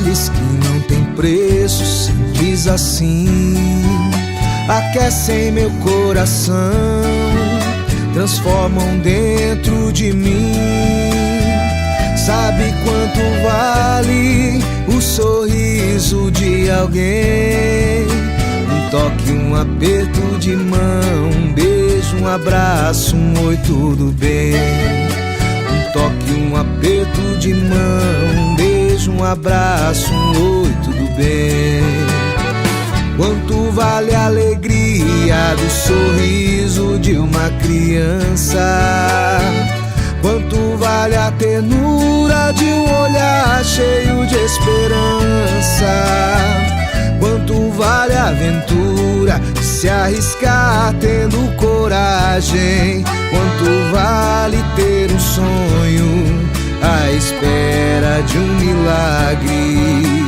detalhes que não tem preço, simples assim, aquecem meu coração, transformam dentro de mim. Sabe quanto vale o sorriso de alguém? Um toque, um aperto de mão, um beijo, um abraço, um oi, tudo bem. Um toque, um aperto de mão, um beijo, um abraço, um oi, tudo bem. Quanto vale a alegria do sorriso de uma criança? Quanto vale a ternura de um olhar cheio de esperança? Quanto vale a aventura de se arriscar tendo coragem? Quanto vale ter um sonho à espera de um milagre?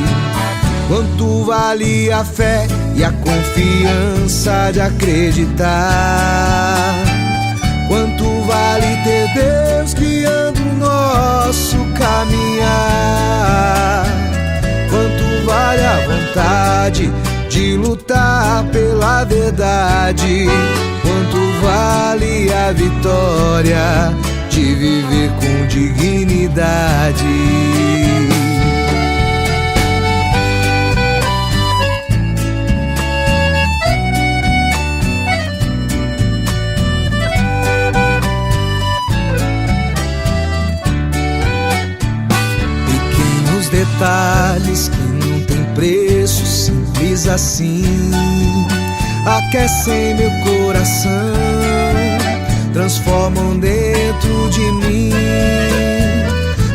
Quanto vale a fé e a confiança de acreditar? Quanto vale ter Deus guiando o nosso caminhar? Quanto vale a vontade de lutar pela verdade? Quanto vale a vitória de viver com dignidade? Detalhes que não tem preço, simples assim, aquecem meu coração, transformam dentro de mim.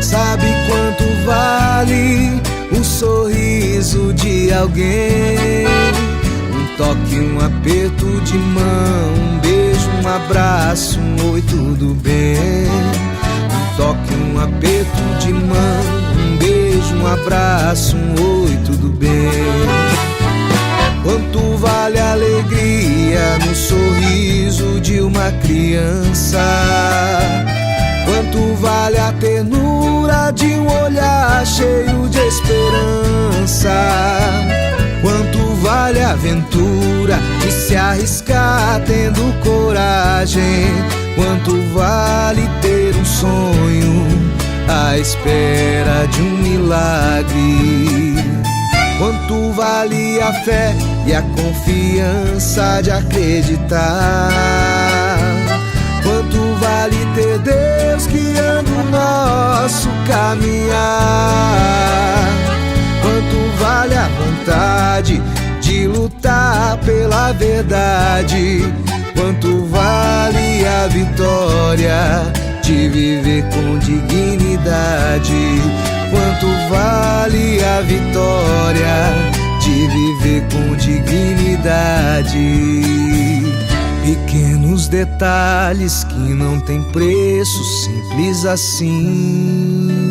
Sabe quanto vale o sorriso de alguém? Um toque, um aperto de mão, um beijo, um abraço, um oi, tudo bem. Um toque, um aperto de mão, um beijo, um abraço, um oi, tudo bem. Quanto vale a alegria no sorriso de uma criança? Quanto vale a ternura de um olhar cheio de esperança? Quanto vale a aventura de se arriscar tendo coragem? Quanto vale ter um sonho à espera de um milagre? Quanto vale a fé e a confiança de acreditar? Quanto vale ter Deus guiando o nosso caminhar? Quanto vale a vontade de lutar pela verdade? Quanto vale a vitória de viver com dignidade? Quanto vale a vitória de viver com dignidade? Pequenos detalhes que não tem preço, simples assim,